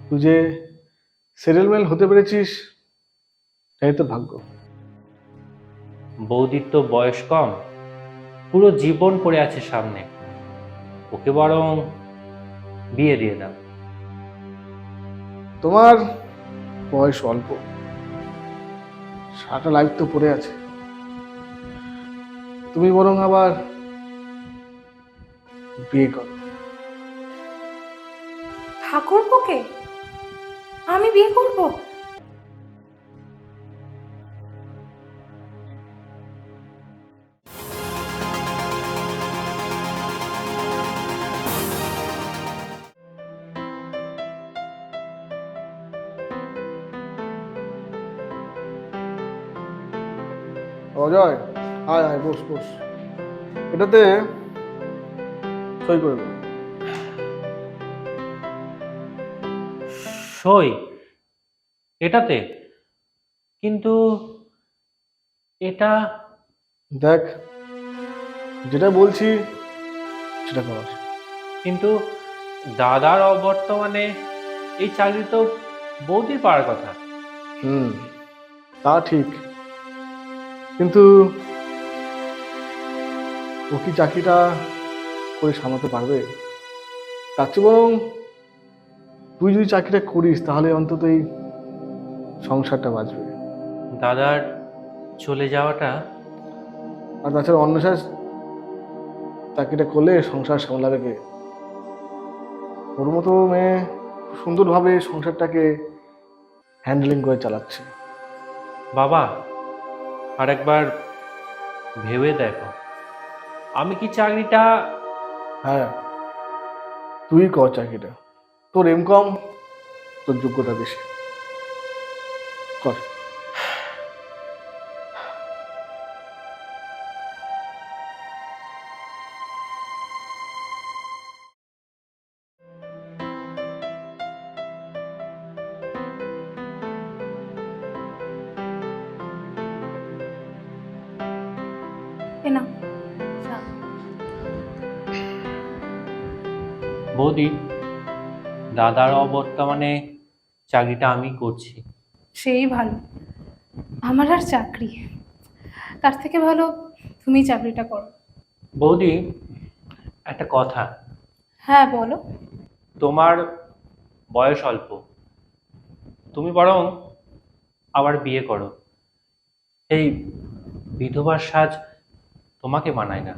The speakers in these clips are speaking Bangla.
তুই যে সেটেলমেন্ট হতে পেরেছিস এটাই তো ভাগ্য। বৌদির তো বয়স কম, পুরো জীবন পড়ে আছে সামনে। ওকে বরং বিয়ে দিয়ে দাও। তোমার বয়স অল্প, সারাটা লাইফ তো পড়ে আছে। তুমি বরং আবার বিয়ে করো। ঠাকুরপোকে আমি বিয়ে করব? অজয়, আয় আয়, বস বস। এটাতে সই করে দেবো। সই? এটাতে? কিন্তু এটা দেখ, যেটা বলছি সেটা কর। কিন্তু দাদার অবর্তমানে এই চাকরি তো বৌদির পাওয়ার কথা। হুম, তা ঠিক, কিন্তু ও কি চাকরিটা করে সামলাতে পারবে? তার চেয়ে বরং তুই যদি চাকরিটা করিস তাহলে অন্তত এই সংসারটা বাঁচবে। দাদার চলে যাওয়াটা আর তাছাড়া অন্বেষা চাকরিটা করলে সংসার সামলাবে কে? ওর মতো মেয়ে সুন্দরভাবে সংসারটাকে হ্যান্ডেলিং করে চালাচ্ছে। বাবা, আর একবার ভেবে দেখো, আমি কি চাকরিটা... হ্যাঁ, তুই কর চাকরিটা, তোর এম কম, তোর যোগ্যতা বেশি, কর। এ না, চা। বৌদি, দাদার অবর্তমানে চাকরিটা আমি করছি। সেই ভালো, আমার আর চাকরি, তার থেকে ভালো তুমি চাকরিটা করো। বৌদি, একটা কথা। হ্যাঁ বলো। তোমার বয়স অল্প, তুমি বরং আবার বিয়ে করো। এই বিধবার সাজ তোমাকে মানায় না।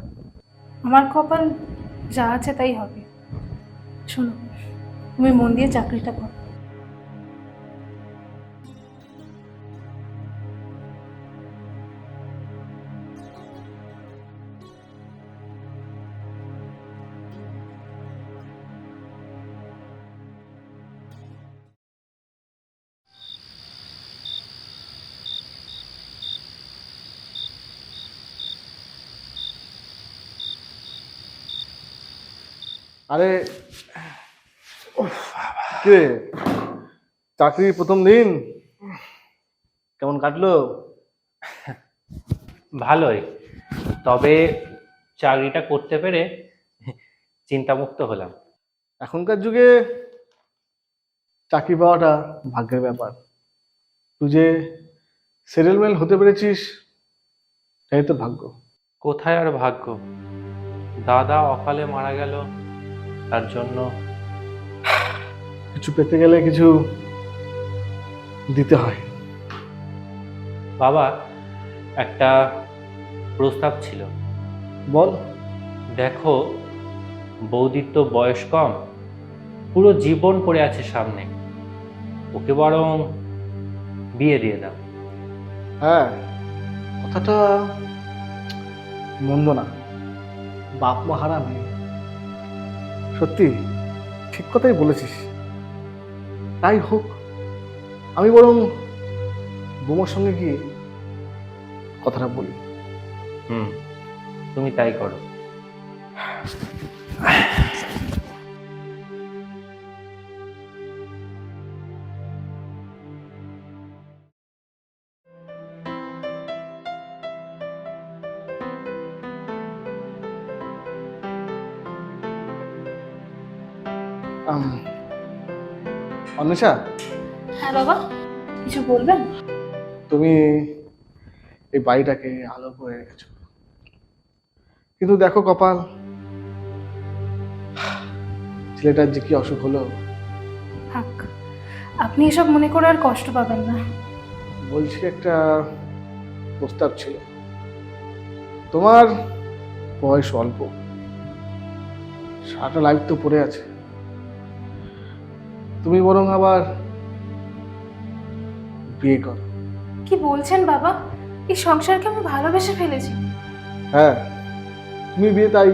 আমার কপাল যা আছে তাই হবে। শোনো, তুমি মন দিয়ে চাকরিটা করো। আরে কে, চাকরির প্রথম দিন কেমন কাটলো? ভালোই, তবে চাকরিটা করতে পেরে চিন্তামুক্ত হলাম। এখনকার যুগে চাকরি পাওয়াটা ভাগ্যের ব্যাপার। তুই যে সেটেলমেন্ট হতে পেরেছিস এটাই তো ভাগ্য। কোথায় আর ভাগ্য, দাদা অকালে মারা গেল, তার জন্য... কিছু পেতে গেলে কিছু দিতে হয়। বাবা, একটা প্রস্তাব ছিল। বল। দেখো, বৌদির তো বয়স কম, পুরো জীবন পড়ে আছে সামনে। ওকে বরং বিয়ে দিয়ে দাও। হ্যাঁ, কথাটা মন্দ না। বাপ মা হারা মেয়ে, সত্যি ঠিক কথাই বলেছিস। তাই হোক, আমি বরং বোমার সঙ্গে গিয়ে কথাটা বলি। হুম, তুমি তাই করো। আম, অন্বেষা, হ্যাঁ বাবা, কিছু বলবেন? তুমি এই বাড়িটাকে আলো করে রেখেছো, কিন্তু দেখো কপাল, ছেলেটার যে কি অসুখ হলো। থাক, আপনি এসব মনে করে আর কষ্ট পাবেন না। বলছি একটা প্রস্তাব ছিল। তোমার বয়স অল্প, সারাটা লাইফ তো পড়ে আছে, তুমি বরং আবার বিয়ে করো। কি বলছেন বাবা? এই সংসারকে আমি ভালোবেসে ফেলেছি। হ্যাঁ, তুমি বিয়ে তাই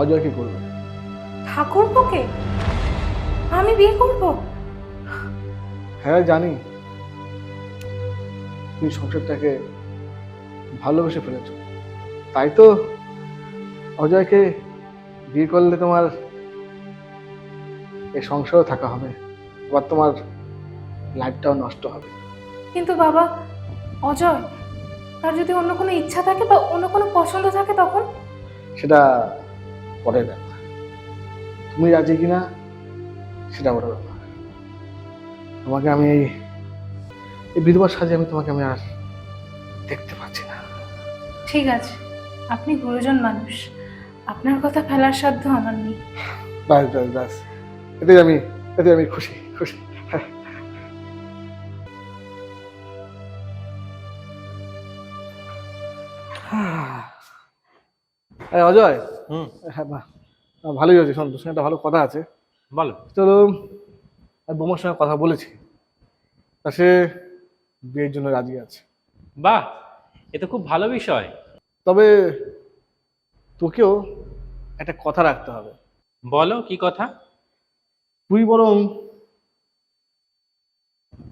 অজয়কে করবে। ঠাকুরপোকে আমি বিয়ে করব? হ্যাঁ জানি, তুমি সংসারটাকে ভালোবেসে ফেলেছো, তাই তো অজয়কে বিয়ে করলে তোমার এই সংসারও থাকা হবে, আবার তোমার লাইফটাও নষ্ট হবে। কিন্তু বাবা, অজয়, তার যদি অন্য কোনো ইচ্ছা থাকে বা অন্য কোনো পছন্দ থাকে তখন? সেটা পরের ব্যাপার, তুমি রাজি কিনা সেটা বড় ব্যাপার। তোমাকে আমি এই বিধবার সাজে তোমাকে আমি আর দেখতে পাচ্ছি না। ঠিক আছে, আপনি গুরুজন মানুষ, আপনার কথা ফেলার সাধ্য আমার নেই। ব্যাস ব্যাস ব্যাস, এতে আমি খুশি খুশি। হ্যাঁ। এই অজয়, হুম, হ্যাঁ বাহ, ভালোই হয়েছে, শোন তোর সঙ্গে একটা ভালো কথা আছে। বলো। চলো, আমি বৌমার সঙ্গে কথা বলেছি, তা সে বিয়ের জন্য রাজি আছে। বাহ, এ তো খুব ভালো বিষয়। তবে তোকেও একটা কথা রাখতে হবে। বলো, কি কথা? তুই বরং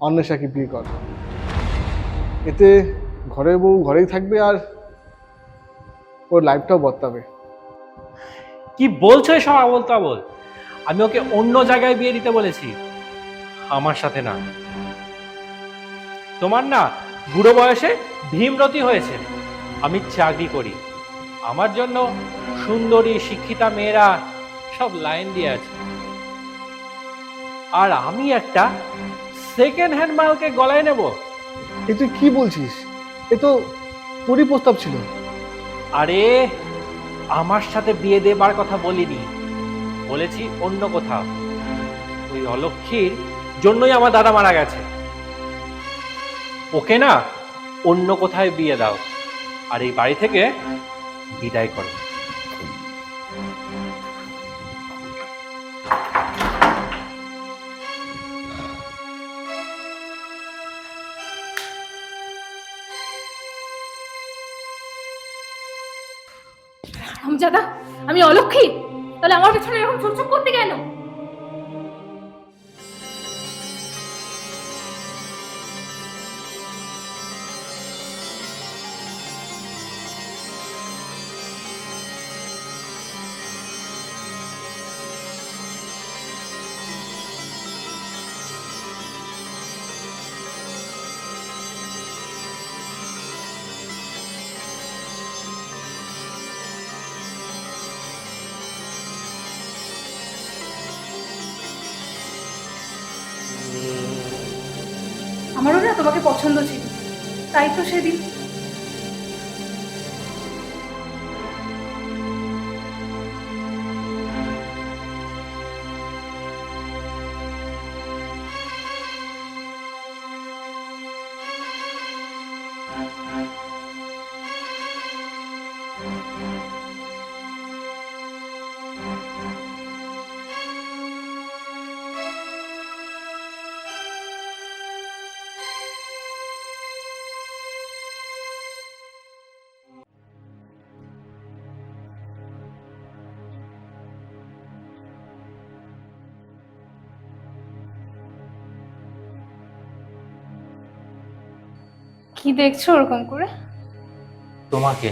অন্বেষাকে বিয়ে কর, এতে ঘরের বউ ঘরেই থাকবে আর ওর লাইফটাও বদলাবে। কি বলছো এসব আবোল তাবোল? আমি ওকে অন্য জায়গায় বিয়ে দিতে বলেছি, আমার সাথে না। তোমার না বুড়ো বয়সে ভীমরতি হয়েছে। আমি চাকরি করি, আমার জন্য সুন্দরী শিক্ষিতা মেয়েরা সব লাইন দিয়ে আছে, আর আমি একটা সেকেন্ড হ্যান্ড মালকে গলায় নেব? এ তুই কি বলছিস? এ তো তোরই প্রস্তাব ছিল। আরে, আমার সাথে বিয়ে দেবার কথা বলিনি, বলেছি অন্য কোথাও। ওই অলক্ষীর জন্যই আমার দাদা মারা গেছে। ওকে না অন্য কোথায় বিয়ে দাও, আর এই বাড়ি থেকে বিদায় করো। হামজাদা, আমি অলক্ষী? তাহলে আমার পেছনে এরকম চুপচুপ করতে কেন? আমারও না তোমাকে পছন্দ ছিল, তাই তো সেদিন। কি দেখছো ওরকম করে? তোমাকে।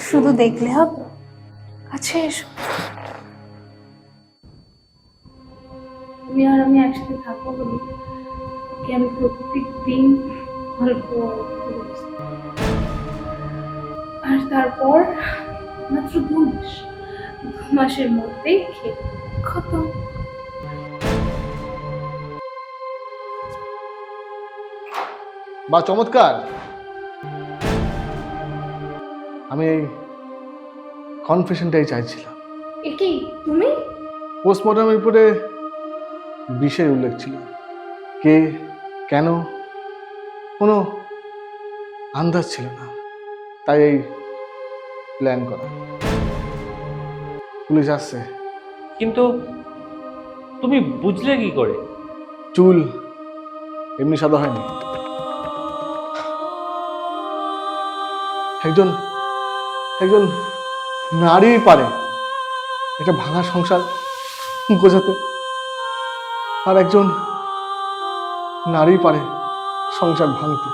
শুধু দেখলে হবে? কাছে এসো। তুমি আর আমি একসাথে থাকবো বলি ওকে আমি প্রত্যেক দিন অল্প অল্প করে আর তারপর মাত্র 2 মাস, 2 মাসের মধ্যেই খেয়ে খতম। বা চমৎকার। আমি এই কনফেশনটাই চাইছিলাম। এ কি তুমি? পোস্টমর্টম রিপোর্টে বিষের উল্লেখ ছিল, কে কেন কোনো আন্দাজ ছিল না, তাই এই প্ল্যান করা। পুলিশ আসছে। কিন্তু তুমি বুঝলে কি করে? চুল এমনি সাদা হয়নি। একজন একজন নারী পারে একটা ভাঙা সংসার গোছাতে, আর একজন নারী পারে সংসার ভাঙতে।